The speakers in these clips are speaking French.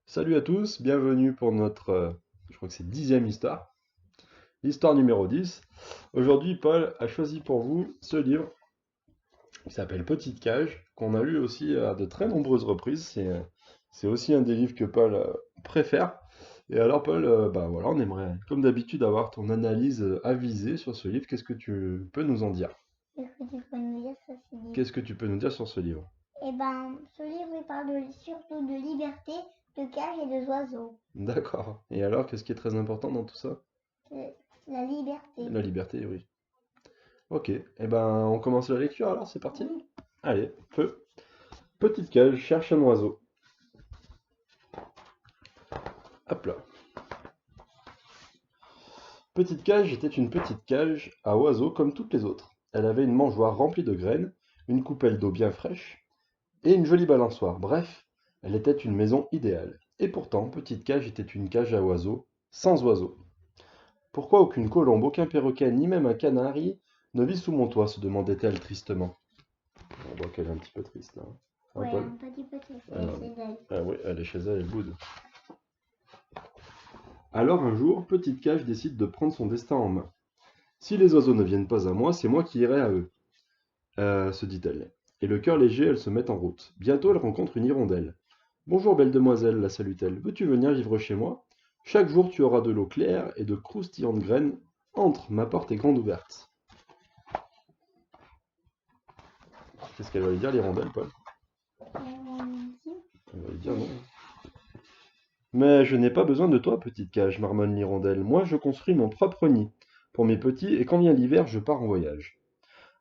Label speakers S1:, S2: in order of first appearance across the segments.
S1: Salut à tous, bienvenue pour notre, je crois que c'est 10e histoire, l'histoire numéro 10. Aujourd'hui, Paul a choisi pour vous ce livre qui s'appelle Petite Cage, qu'on a lu aussi à de très nombreuses reprises. C'est aussi un des livres que Paul préfère. Et alors, Paul, bah voilà, on aimerait, comme d'habitude, avoir ton analyse avisée sur ce livre. Qu'est-ce que tu peux nous en dire?
S2: Qu'est-ce que tu peux nous dire sur ce livre?
S1: Qu'est-ce que tu peux nous dire sur ce livre?
S2: Eh ben, ce livre il parle surtout de liberté, de cage et de oiseaux.
S1: D'accord. Et alors, qu'est-ce qui est très important dans tout ça?
S2: Euh, La liberté.
S1: La liberté, oui. Ok, eh ben on commence la lecture alors, c'est parti?
S2: Oui.
S1: Allez, feu. Petite cage cherche un oiseau. Hop là. Petite cage était une petite cage à oiseaux comme toutes les autres. Elle avait une mangeoire remplie de graines, une coupelle d'eau bien fraîche et une jolie balançoire. Bref, elle était une maison idéale. Et pourtant, Petite cage était une cage à oiseaux, sans oiseaux. Pourquoi aucune colombe, aucun perroquet, ni même un canari ne vit sous mon toit se demandait-elle tristement. On voit qu'elle est un petit peu triste là. Hein,
S2: Ouais,
S1: Paul?
S2: un petit peu triste,
S1: Alors,
S2: c'est d'elle.
S1: ah oui, elle est chez elle, elle boude. Alors un jour, Petite Cage décide de prendre son destin en main. Si les oiseaux ne viennent pas à moi, c'est moi qui irai à eux, se dit-elle. Et le cœur léger, elle se met en route. Bientôt, elle rencontre une hirondelle. Bonjour, belle demoiselle, la salue-t-elle. Veux-tu venir vivre chez moi? Chaque jour, tu auras de l'eau claire et de croustillantes graines. Entre, ma porte est grande ouverte. Qu'est-ce qu'elle va lui dire, l'hirondelle, Paul? Elle va lui dire non. Mais je n'ai pas besoin de toi, petite cage, marmonne l'hirondelle. Moi, je construis mon propre nid pour mes petits, et quand vient l'hiver, je pars en voyage.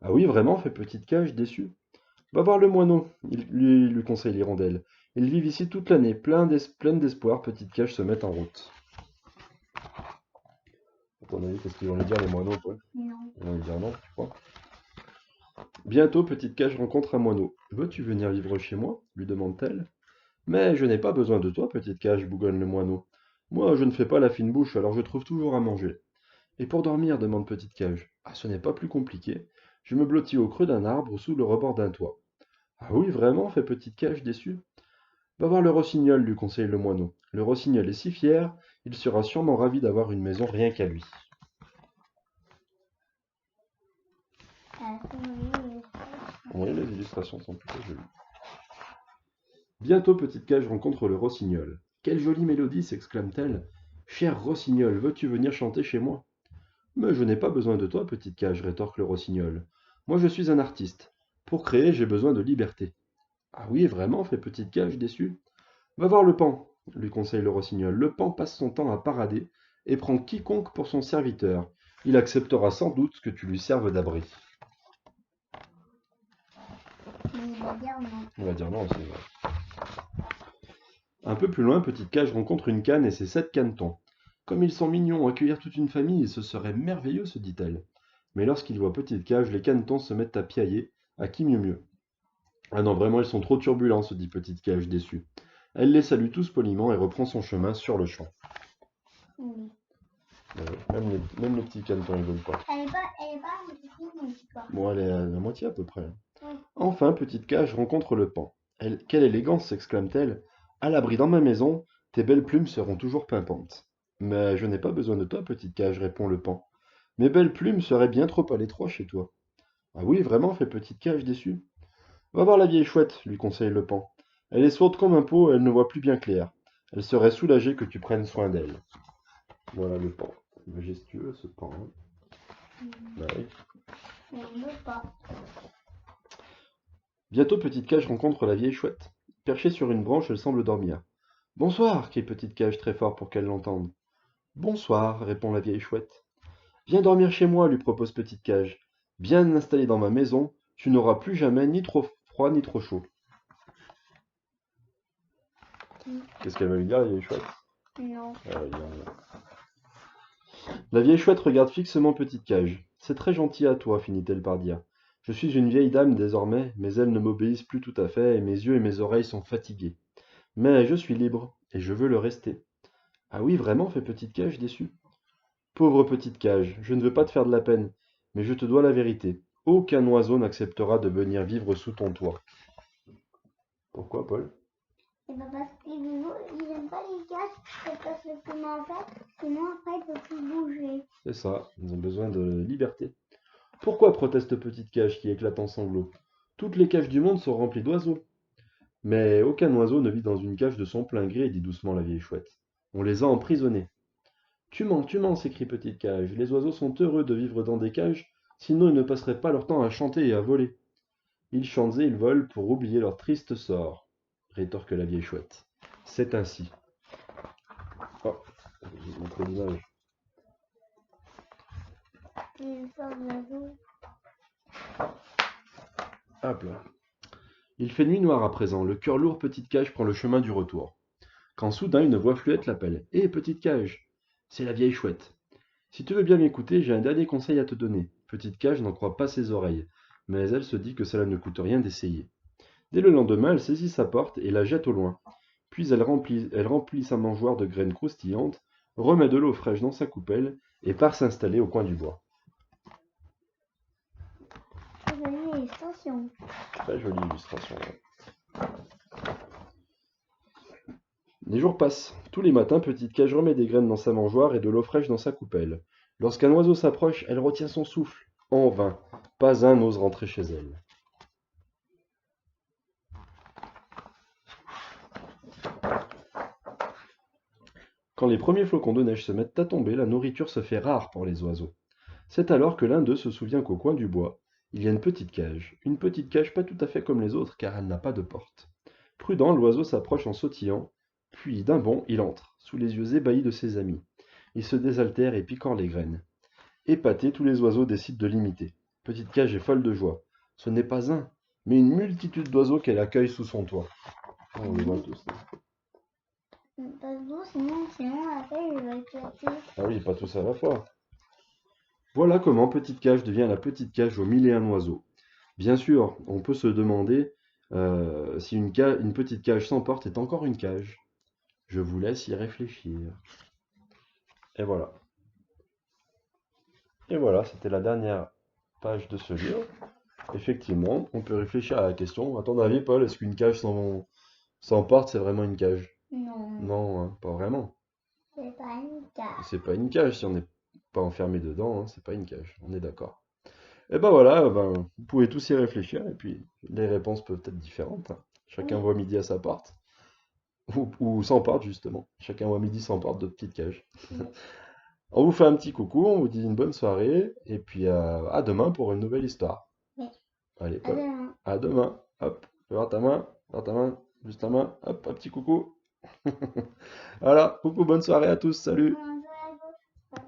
S1: Ah oui, vraiment, fait Petite Cage, déçu. Va voir le moineau, lui conseille l'hirondelle. Ils vivent ici toute l'année, pleine d'espoir, Petite Cage se met en route. À ton avis, qu'est-ce qu'ils vont lui dire, les moineaux, Paul?
S2: Non.
S1: Ils vont lui dire non, tu crois? Bientôt, Petite Cage rencontre un moineau. Veux-tu venir vivre chez moi? Lui demande-t-elle. Mais je n'ai pas besoin de toi, Petite Cage, bougonne le moineau. Moi, je ne fais pas la fine bouche, alors je trouve toujours à manger. Et pour dormir, demande Petite Cage. Ah, ce n'est pas plus compliqué. Je me blottis au creux d'un arbre ou sous le rebord d'un toit. Ah oui, vraiment, fait Petite Cage, déçu. Va voir le rossignol, lui conseille le moineau. Le rossignol est si fier, il sera sûrement ravi d'avoir une maison rien qu'à lui. Oui, les illustrations sont plutôt jolies. Bientôt, Petite Cage rencontre le rossignol. Quelle jolie mélodie, s'exclame-t-elle. Cher rossignol, veux-tu venir chanter chez moi? Mais je n'ai pas besoin de toi, Petite Cage, rétorque le rossignol. Moi, je suis un artiste. Pour créer, j'ai besoin de liberté. Ah oui, vraiment, fait Petite Cage, déçu. Va voir le paon, lui conseille le rossignol. Le paon passe son temps à parader et prend quiconque pour son serviteur. Il acceptera sans doute que tu lui serves d'abri.
S2: Mais il va dire non.
S1: On va dire non, c'est vrai. Un peu plus loin, Petite Cage rencontre une canne et ses 7 canetons. Comme ils sont mignons, accueillir toute une famille, ce serait merveilleux, se dit-elle. Mais lorsqu'ils voient Petite Cage, les canetons se mettent à piailler. À qui mieux mieux? Ah non, vraiment, ils sont trop turbulents, se dit Petite Cage déçue. Elle les salue tous poliment et reprend son chemin sur le champ.
S2: Oui.
S1: Même les petits canetons, ils veulent pas.
S2: Elle est pas un petit peu, mais quoi.
S1: Bon, elle est à la moitié à peu près.
S2: Oui.
S1: Enfin, Petite Cage rencontre le paon. Quelle élégance, s'exclame-t-elle. À l'abri dans ma maison, tes belles plumes seront toujours pimpantes. Mais je n'ai pas besoin de toi, Petite Cage, répond le paon. Mes belles plumes seraient bien trop à l'étroit chez toi. Ah oui, vraiment, fait Petite Cage déçue. Va voir la vieille chouette, lui conseille le paon. Elle est sourde comme un pot, elle ne voit plus bien clair. Elle serait soulagée que tu prennes soin d'elle. Voilà le paon. Majestueux ce paon. Hein. Bah oui.
S2: Mais il veut pas.
S1: Bientôt Petite Cage rencontre la vieille chouette. Perchée sur une branche, elle semble dormir. Bonsoir, crie Petite Cage très fort pour qu'elle l'entende. Bonsoir, répond la vieille chouette. Viens dormir chez moi, lui propose Petite Cage. Bien installée dans ma maison, tu n'auras plus jamais ni trop froid ni trop chaud. Qu'est-ce qu'elle va lui dire, la vieille chouette?
S2: Non.
S1: La vieille chouette regarde fixement Petite Cage. C'est très gentil à toi, finit-elle par dire. Je suis une vieille dame désormais, mes ailes ne m'obéissent plus tout à fait, et mes yeux et mes oreilles sont fatigués. Mais je suis libre, et je veux le rester. Ah oui, vraiment, fait Petite Cage, déçue. Pauvre Petite Cage, je ne veux pas te faire de la peine, mais je te dois la vérité. Aucun oiseau n'acceptera de venir vivre sous ton toit. Pourquoi, Paul?
S2: C'est pas parce qu'ils aiment pas les cages, c'est parce que comment en fait, sinon après ils peuvent plus bouger.
S1: C'est ça, ils ont besoin de liberté. Pourquoi proteste Petite Cage qui éclate en sanglots? Toutes les cages du monde sont remplies d'oiseaux. Mais aucun oiseau ne vit dans une cage de son plein gré, dit doucement la vieille chouette. On les a emprisonnés. Tu mens, s'écrie Petite Cage. Les oiseaux sont heureux de vivre dans des cages, sinon ils ne passeraient pas leur temps à chanter et à voler. Ils chantent et ils volent pour oublier leur triste sort, rétorque la vieille chouette. C'est ainsi. Oh, je vais vous montrer l'image.
S2: Ils sortent d'oiseaux.
S1: Hop là. Il fait nuit noire à présent. Le cœur lourd, Petite Cage prend le chemin du retour. Quand soudain une voix fluette l'appelle. Hé, Petite Cage! C'est la vieille chouette. Si tu veux bien m'écouter, j'ai un dernier conseil à te donner. Petite Cage n'en croit pas ses oreilles, mais elle se dit que cela ne coûte rien d'essayer. Dès le lendemain, elle saisit sa porte et la jette au loin. Puis elle remplit sa mangeoire de graines croustillantes, remet de l'eau fraîche dans sa coupelle et part s'installer au coin du bois.
S2: C'est une illustration.
S1: Très jolie illustration. Ouais. Les jours passent. Tous les matins, Petite Cage remet des graines dans sa mangeoire et de l'eau fraîche dans sa coupelle. Lorsqu'un oiseau s'approche, elle retient son souffle. En vain. Pas un n'ose rentrer chez elle. Quand les premiers flocons de neige se mettent à tomber, la nourriture se fait rare pour les oiseaux. C'est alors que l'un d'eux se souvient qu'au coin du bois, il y a une petite cage pas tout à fait comme les autres car elle n'a pas de porte. Prudent, l'oiseau s'approche en sautillant, puis d'un bond, il entre, sous les yeux ébahis de ses amis. Il se désaltère et picore les graines. Épatés, tous les oiseaux décident de l'imiter. Petite Cage est folle de joie. Ce n'est pas un, mais une multitude d'oiseaux qu'elle accueille sous son toit. On les voit tous.
S2: Pas d'eau, sinon après il va éclater.
S1: Ah oui, pas tous à la fois. Voilà comment Petite Cage devient la petite cage aux mille et un oiseaux. Bien sûr, on peut se demander si une petite cage sans porte est encore une cage. Je vous laisse y réfléchir. Et voilà. Et voilà, c'était la dernière page de ce livre. Effectivement, on peut réfléchir à la question. À ton avis, Paul, est-ce qu'une cage sans porte, c'est vraiment une cage?
S2: Non,
S1: Non, hein, pas vraiment.
S2: c'est pas une cage.
S1: C'est pas une cage si on n'est pas enfermé dedans, hein, c'est pas une cage. On est d'accord. Et ben voilà, vous pouvez tous y réfléchir et puis les réponses peuvent être différentes, hein. Chacun
S2: Oui.
S1: voit midi à sa porte. Ou sans porte, justement. Chacun voit midi sans porte de petite cage.
S2: Oui.
S1: On vous fait un petit coucou, on vous dit une bonne soirée, et puis à demain pour une nouvelle histoire.
S2: Oui.
S1: Allez,
S2: À
S1: Paul.
S2: demain.
S1: À demain. Hop, fais voir ta main, juste ta main. Hop, un petit coucou. Voilà, coucou, bonne soirée à tous, salut.